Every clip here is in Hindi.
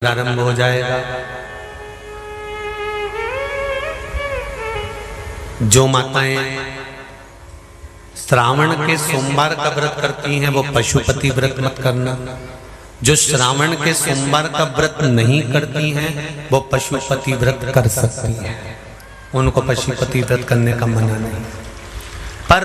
प्रारंभ हो जाएगा। जो माताएं श्रावण के सोमवार का व्रत करती हैं वो पशुपति व्रत मत करना। जो श्रावण के सोमवार का व्रत नहीं करती हैं वो पशुपति व्रत कर सकती हैं, उनको पशुपति व्रत करने का मना नहीं। पर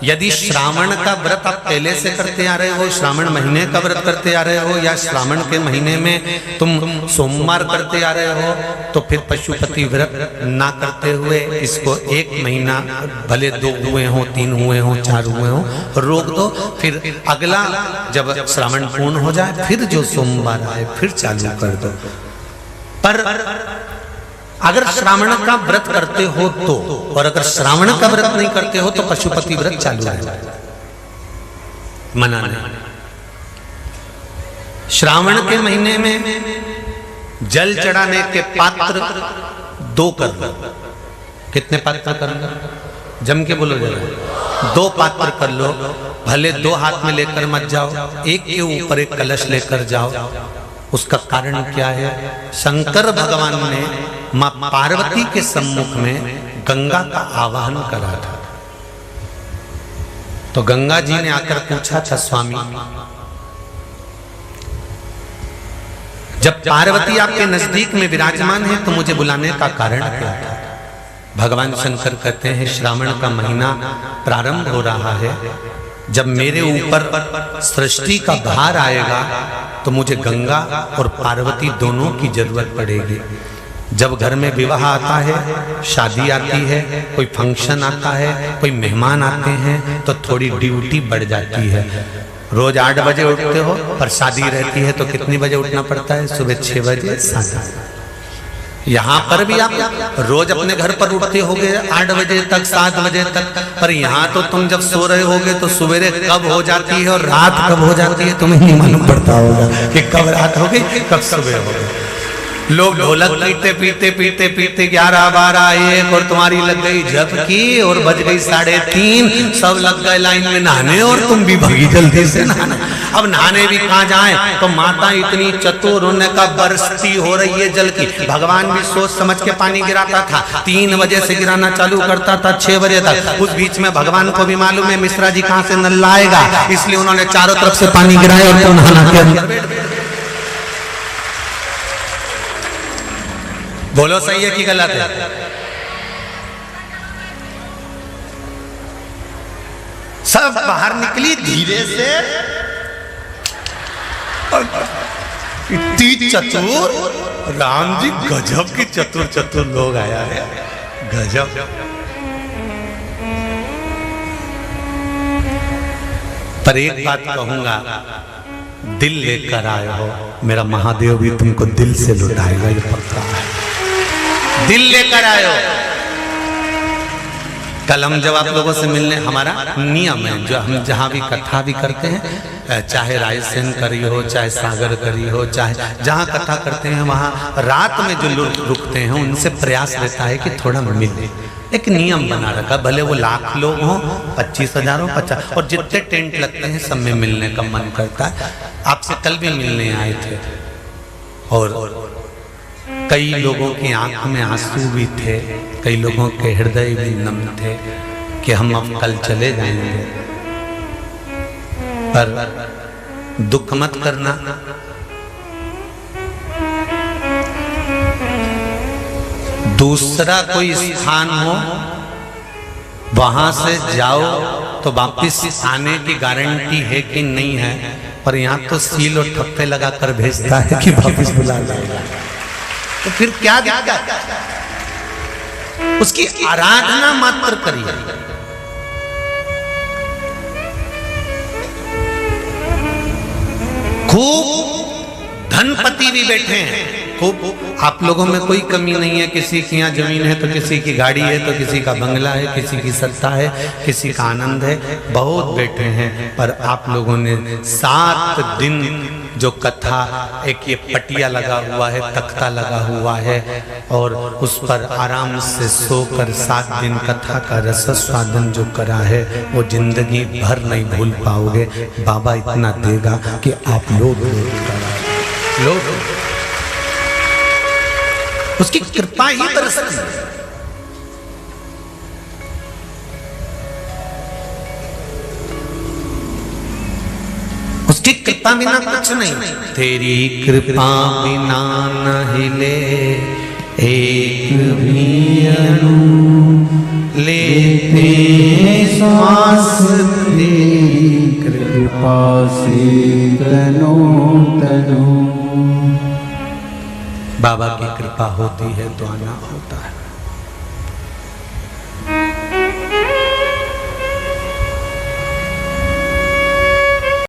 यदि श्रावण का व्रत आप पहले से करते आ रहे हो, श्रावण महीने का व्रत करते आ रहे हो, या श्रावण के महीने में तुम सोमवार करते आ रहे हो, तो फिर पशुपति व्रत ना करते हुए इसको 1 महीना, भले 2 हुए हो, 3 हुए हो, 4 हुए हो, रोक दो। फिर अगला जब श्रावण पूर्ण हो जाए फिर जो सोमवार आए फिर चालू कर दो। पर अगर श्रावण का व्रत करते हो तो, और अगर श्रावण का व्रत नहीं करते हो तो पशुपति व्रत चालू है, मना नहीं। श्रावण के महीने में जल चढ़ाने के पात्र 2 कर लो। कितने पात्र कर लो? जम के बोलो जरा। 2 पात्र कर लो, भले 2 हाथ में लेकर मत जाओ, एक के ऊपर एक कलश लेकर जाओ। उसका कारण क्या है? शंकर भगवान ने मां पार्वती के सम्मुख में गंगा का आवाहन करा था। तो गंगा जी ने आकर पूछा था, स्वामी जब पार्वती आपके नजदीक में विराजमान है तो मुझे बुलाने का कारण क्या था? भगवान शंकर कहते हैं, श्रावण का महीना प्रारंभ हो रहा है, जब मेरे ऊपर सृष्टि का भार आएगा तो मुझे गंगा और पार्वती दोनों की जरूरत पड़ेगी। जब घर में विवाह आता है, शादी आती है, कोई फंक्शन आता है, कोई मेहमान आते हैं, तो थोड़ी ड्यूटी बढ़ जाती है। रोज 8 बजे उठते हो, पर शादी रहती है तो कितनी बजे उठना पड़ता है? सुबह 6 बजे 7। यहाँ पर भी आप रोज अपने घर पर उठते होगे 8 बजे तक, 7 बजे तक, पर यहाँ तो तुम जब सो रहे होगे तो सवेरे कब हो जाती है और रात कब हो जाती है तुम्हें नहीं मालूम पड़ता होगा कि कब रात हो गई कब सुबह हो गई। लोग ढोलक पीते पीते पीते पीते 11, 12, 1 और तुम्हारी लग गई झपकी और बज गई 3:30, सब लग गए लाइन में नहाने और तुम भी भागी जल्दी से नहाने। अब नहाने भी कहाँ जाए? तो माता इतनी चतुर, उन्होंने कहा बरसती हो रही है जल की। भगवान भी सोच समझ के पानी गिराता था, 3 बजे से गिराना चालू करता था 6 बजे तक। उस बीच में भगवान को भी मालूम है मिश्रा जी कहाँ से नल लाएगा, इसलिए उन्होंने चारों तरफ से पानी गिराया और तो नहाना के अंदर। बोलो सही है कि गलत है? सब बाहर निकली धीरे से, इतनी चतुर, राम जी गजब की चतुर लोग आया है, गजब। पर एक बात कहूंगा, दिल लेकर आए हो, मेरा महादेव भी तुमको दिल से लुटाएगा, ये पक्का है। दिल लेकर आयो। कल हम जब आप लोगों से मिलने, हमारा नियम है, जो हम जहाँ भी कथा भी करते हैं, चाहे रायसेन करी हो, चाहे सागर करी हो, चाहे जहाँ कथा करते हैं, वहाँ रात में जो लोग रुकते हैं उनसे प्रयास रहता है कि थोड़ा मिले। एक नियम बना रखा, भले वो 1,00,000 लोग हों, 25,000 हो, 50, और जितने टेंट लगते हैं सब में मिलने का मन करता है। आपसे कल भी मिलने आए थे और कई लोगों की आंख में आंसू भी थे, कई लोगों के हृदय भी नम थे कि हम अब कल चले जाएंगे। पर दुख मत करना, दूसरा कोई स्थान हो वहां से जाओ तो वापिस आने की गारंटी है कि नहीं है, पर यहाँ तो सील और ठप्पे लगाकर भेजता है कि वापिस बुला लाएगा। तो फिर क्या दिक्कत? उसकी आराधना मात्र करिए। खूब धनपति भी बैठे हैं, खूब। आप लोगों में कोई कमी नहीं है, किसी की यहाँ जमीन है तो किसी की गाड़ी है तो किसी का बंगला है, किसी की सत्ता है, किसी का आनंद है, बहुत बैठे हैं। पर आप लोगों ने 7 दिन जो कथा, एक ये पटिया लगा हुआ है, तख्ता लगा हुआ है, और उस पर आराम से सोकर 7 दिन कथा का रस स्वादन जो करा है वो जिंदगी भर नहीं भूल पाओगे। बाबा इतना देगा कि आप लोग उसकी कृपा ही बरसती है। उसकी कृपा बिना कुछ नहीं। तेरी कृपा बिना न हिले एक भी अणु, लेते श्वास तेरी कृपा से तनो तनो। बाबा की कृपा होती है तो आना होता है।